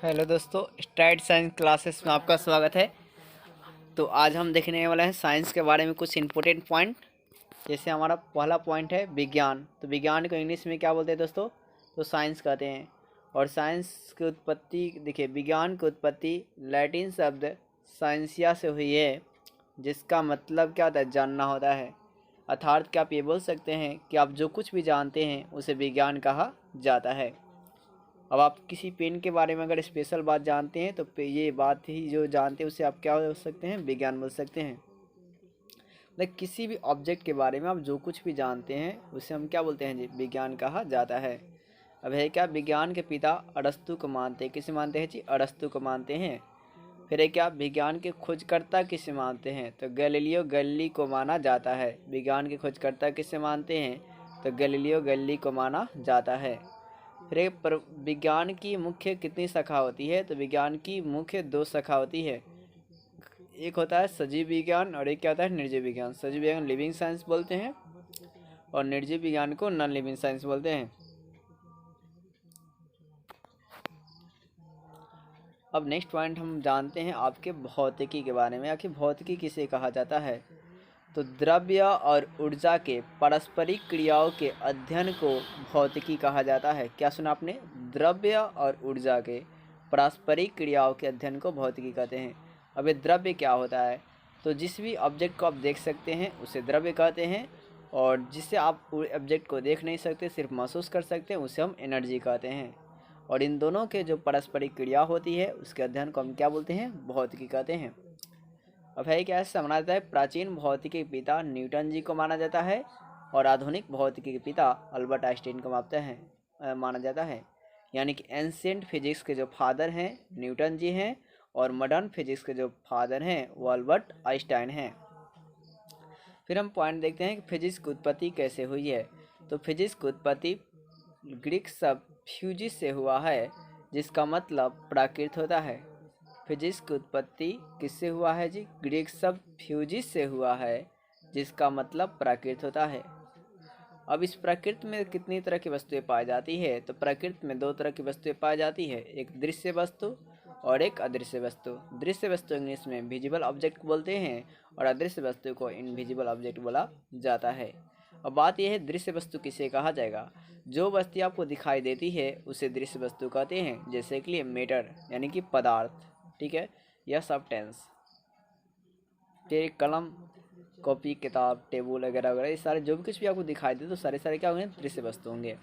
Hello दोस्तों, STRIDE science classes में आपका स्वागत है। तो आज हम देखने वाले हैं साइंस के बारे में कुछ इंपॉर्टेंट पॉइंट। जैसे हमारा पहला पॉइंट है विज्ञान। तो विज्ञान को इंग्लिश में क्या बोलते हैं दोस्तों? तो साइंस कहते हैं। और साइंस की उत्पत्ति देखिए, विज्ञान की उत्पत्ति लैटिन शब्द साइंसिया से हुई है, जिसका मतलब क्या होता है? जानना होता है। अर्थात क्या आप ये बोल सकते हैं कि आप जो कुछ भी जानते हैं उसे विज्ञान कहा जाता है। अब आप किसी पेन के बारे में अगर स्पेशल बात जानते हैं तो ये बात ही जो जानते हैं उसे आप क्या बोल सकते हैं? विज्ञान बोल सकते हैं। लाइक किसी भी ऑब्जेक्ट के बारे में आप जो कुछ भी जानते हैं उसे हम क्या बोलते हैं जी? विज्ञान कहा जाता है। अब है क्या, विज्ञान के पिता अरस्तु को मानते हैं। किसे मानते हैं जी? अरस्तु को मानते हैं। फिर है क्या, विज्ञान के खोजकर्ता किसे मानते हैं? तो गैलीलियो गैलीली को माना जाता है। विज्ञान के खोजकर्ता किसे मानते हैं? तो गैलीलियो गैलीली को माना जाता है। फिर पर विज्ञान की मुख्य कितनी शाखा होती है? तो विज्ञान की मुख्य 2 शाखा होती है। एक होता है सजीव विज्ञान और एक क्या होता है? निर्जीव विज्ञान। सजीव विज्ञान लिविंग साइंस बोलते हैं और निर्जीव विज्ञान को नॉन लिविंग साइंस बोलते हैं। अब नेक्स्ट पॉइंट हम जानते हैं आपके भौतिकी के बारे में। आखिर भौतिकी किसे कहा जाता है? तो द्रव्य और ऊर्जा के पारस्परिक क्रियाओं के अध्ययन को भौतिकी कहा जाता है। क्या सुना आपने? द्रव्य और ऊर्जा के पारस्परिक क्रियाओं के अध्ययन को भौतिकी कहते हैं। अब ये द्रव्य क्या होता है? तो जिस भी ऑब्जेक्ट को आप देख सकते हैं उसे द्रव्य कहते हैं, और जिससे आप ऑब्जेक्ट को देख नहीं सकते, सिर्फ महसूस कर सकते हैं, उसे हम एनर्जी कहते हैं। और इन दोनों के जो पारस्परिक क्रिया होती है उसके अध्ययन को हम क्या बोलते हैं? भौतिकी कहते हैं। अब है क्या, ऐसा माना जाता है प्राचीन भौतिकी के पिता न्यूटन जी को माना जाता है और आधुनिक भौतिकी के पिता अल्बर्ट आइंस्टीन को माना जाता है। यानी कि एंशिएंट फिजिक्स के जो फादर हैं न्यूटन जी हैं, और मॉडर्न फिजिक्स के जो फादर हैं वो अल्बर्ट आइंस्टाइन हैं। फिर हम पॉइंट देखते हैं कि फिजिक्स की उत्पत्ति कैसे हुई है। तो फिजिक्स की उत्पत्ति ग्रीक शब्द फ्यूजिस से हुआ है, जिसका मतलब प्राकृत होता है। फिजिक्स की उत्पत्ति किससे हुआ है जी? ग्रीक शब्द फ्यूजिस से हुआ है, जिसका मतलब प्राकृत होता है। अब इस प्रकृति में कितनी तरह की वस्तुएं पाई जाती है? तो प्रकृति में 2 तरह की वस्तुएं पाई जाती है, एक दृश्य वस्तु और एक अदृश्य वस्तु। दृश्य वस्तु इंग्लिश में विजिबल ऑब्जेक्ट बोलते हैं और अदृश्य वस्तु को इनविजिबल ऑब्जेक्ट बोला जाता है। अब बात यह है, दृश्य वस्तु किसे कहा जाएगा? जो वस्तु आपको दिखाई देती है उसे दृश्य वस्तु कहते हैं। जैसे कि मैटर यानी कि पदार्थ, ठीक है, या सब्सटेंस। फिर कलम, कॉपी, किताब, टेबल वगैरह वगैरह, ये सारे जो भी कुछ भी आपको दिखाई दे तो सारे सारे क्या होंगे? दृश्य वस्तु होंगे।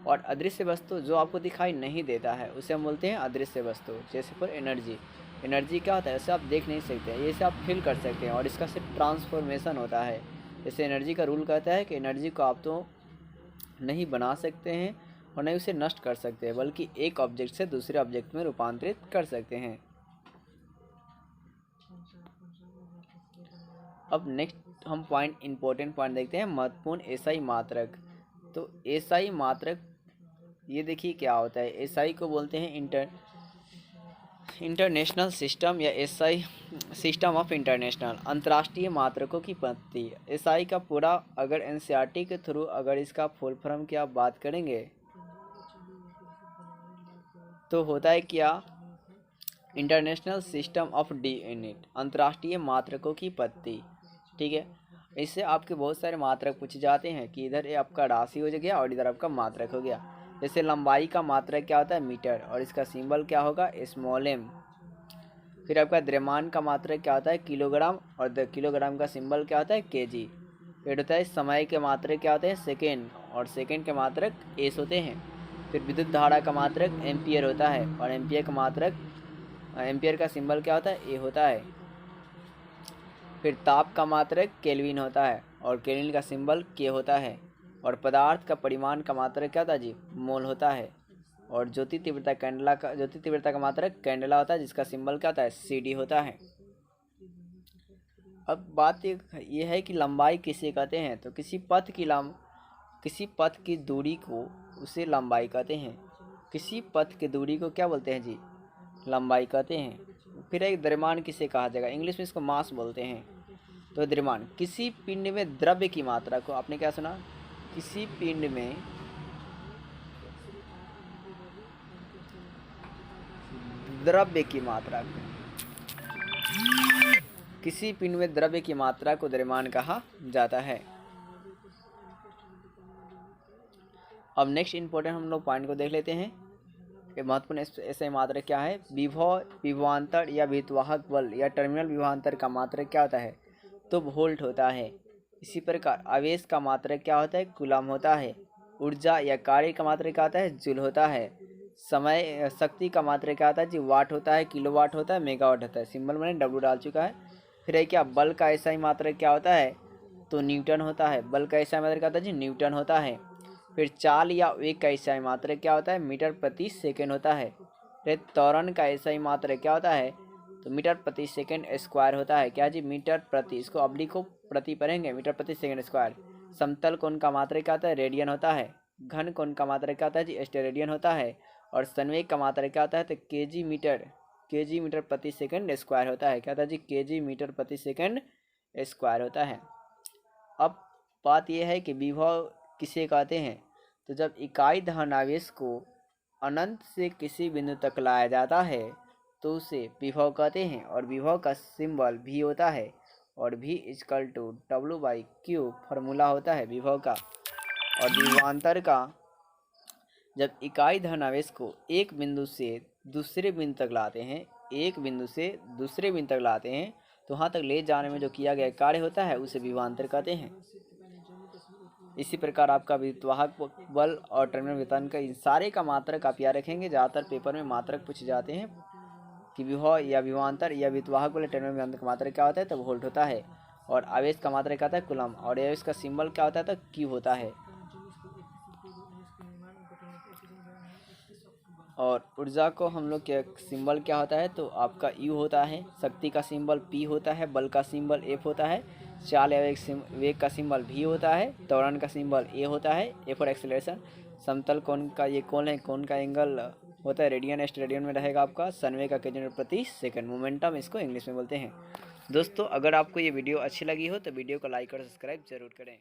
और अदृश्य वस्तु जो आपको दिखाई नहीं देता है उसे हम बोलते हैं अदृश्य वस्तु। जैसे पर एनर्जी। एनर्जी क्या होता है? इसे आप देख नहीं सकते हैं, ये इसे आप फील कर सकते हैं और इसका सिर्फ ट्रांसफॉर्मेशन होता है। जैसे एनर्जी का रूल कहता है कि एनर्जी को आप तो नहीं बना सकते हैं और नहीं उसे नष्ट कर सकते हैं, बल्कि एक ऑब्जेक्ट से दूसरे ऑब्जेक्ट में रूपांतरित कर सकते हैं। अब नेक्स्ट हम इम्पोर्टेंट पॉइंट देखते हैं, महत्वपूर्ण एसआई मात्रक। तो एसआई मात्रक, ये देखिए क्या होता है। एसआई को बोलते हैं इंटरनेशनल सिस्टम या एसआई सिस्टम ऑफ इंटरनेशनल, अंतर्राष्ट्रीय मात्रकों की पद्धति। एसआई का पूरा अगर एनसीईआरटी के थ्रू अगर इसका फुल फॉर्म की आप बात करेंगे तो होता है क्या? International system of D unit, अंतर्राष्ट्रीय मात्रकों की पद्धति, ठीक है। इससे आपके बहुत सारे मात्रक पूछे जाते हैं कि इधर ये आपका राशि हो गया और इधर आपका मात्रक हो गया। जैसे लंबाई का मात्रक क्या होता है? मीटर, और इसका सिंबल क्या होगा? Small M. फिर आपका द्रव्यमान का मात्रक क्या होता है? किलोग्राम, और किलोग्राम का सिंबल क्या होता है? केजी। फिर होता है समय के मात्रक क्या होते हैं? सेकेंड, और सेकेंड के मात्रक एस होते हैं। फिर विद्युत धारा का मात्रक एम्पियर होता है, और एम्पियर का मात्रक एम्पियर का सिंबल क्या होता है? ए होता है। फिर ताप का मात्रक केल्विन होता है, और केल्विन का सिंबल के होता है। और पदार्थ का परिमाण का मात्रक क्या होता है जी? मोल होता है। और ज्योति तीव्रता का मात्रक कैंडेला होता है, जिसका सिंबल क्या होता है? सी होता है। अब बात ये है कि लंबाई किसे कहते हैं? तो किसी पथ की दूरी को उसे लंबाई कहते हैं। किसी पथ की दूरी को क्या बोलते हैं जी? लंबाई कहते हैं। फिर एक द्रव्यमान किसे कहा जाएगा? इंग्लिश में इसको मास बोलते हैं। तो द्रव्यमान किसी पिंड में द्रव्य की मात्रा को, आपने क्या सुना किसी पिंड में द्रव्य की मात्रा को किसी पिंड में द्रव्य की मात्रा को द्रव्यमान कहा जाता है। अब नेक्स्ट इंपॉर्टेंट हम लोग पॉइंट को देख लेते हैं कि महत्वपूर्ण ऐसे मात्रक क्या है। विभव, विभवांतर या विद्युतवाहक बल या टर्मिनल विभवांतर का मात्रक क्या होता है, तो वोल्ट होता है। इसी प्रकार आवेश का मात्रक क्या होता है, कूलम होता है। ऊर्जा या कार्य का मात्रक क्या होता है, जूल होता है। समय शक्ति का मात्रक क्या होता है जी, वाट होता है, किलोवाट होता है, मेगावाट होता है। सिंबल मैंने डब्ल्यू डाल चुका है। फिर है क्या, बल का ऐसा ही मात्रक क्या होता है, तो न्यूटन होता है। बल का ऐसा मात्रक क्या होता है जी, न्यूटन होता है। फिर चाल या वेग का ऐसा ही मात्रक क्या होता है, मीटर प्रति सेकंड होता है। फिर त्वरण का ऐसा ही मात्रक क्या होता है, तो मीटर प्रति सेकंड स्क्वायर होता है। क्या जी, मीटर प्रति, इसको अब्लिक को प्रति पढ़ेंगे, मीटर प्रति सेकंड स्क्वायर। समतल कोण का मात्रक क्या होता है, रेडियन होता है। घन कोण का मात्रक क्या होता है जी, स्टेरेडियन होता है। और संवेग का मात्रक क्या होता है, तो केजी मीटर प्रति सेकंड स्क्वायर होता है। क्या होता है जी, केजी मीटर प्रति सेकंड स्क्वायर होता है। अब बात यह है कि विभव किसे कहते हैं, तो जब इकाई धनावेश को अनंत से किसी बिंदु तक लाया जाता है तो उसे विभव कहते हैं। और विभव का सिंबल भी होता है, और v equal to W/Q formula होता है विभव का। और विभवांतर का, जब इकाई धनावेश को एक बिंदु से दूसरे बिंदु तक लाते हैं, तो वहाँ तक ले जाने में जो किया गया कार्य होता है उसे विभवांतर कहते हैं। इसी प्रकार आपका विद्युतवाहक बल और टर्मिनल विभवांतर का इन सारे का मात्रक आप याद रखेंगे। ज़्यादातर पेपर में मात्रक पूछे जाते हैं कि विभव या विभवांतर या विद्युतवाहक बल टर्मिनल विभवांतर का मात्रक क्या होता है, तो वोल्ट होता है। और आवेश का मात्रक क्या होता है, कूलम। और आवेश का सिंबल क्या होता है, तो क्यू होता है। और ऊर्जा को हम लोग के सिंबल क्या होता है, तो आपका यू होता है। शक्ति का सिंबल पी होता है। बल का सिंबल एफ होता है। चाल या वेग का सिंबल भी होता है। त्वरण का सिंबल ए होता है, ए फॉर एक्सेलरेशन। समतल कोण का ये कोण है, कोण का एंगल होता है रेडियन, रेडियन में रहेगा आपका। संवेग का केजी प्रति सेकंड, मोमेंटम इसको इंग्लिश में बोलते हैं। दोस्तों, अगर आपको ये वीडियो अच्छी लगी हो तो वीडियो को लाइक और सब्सक्राइब जरूर करें।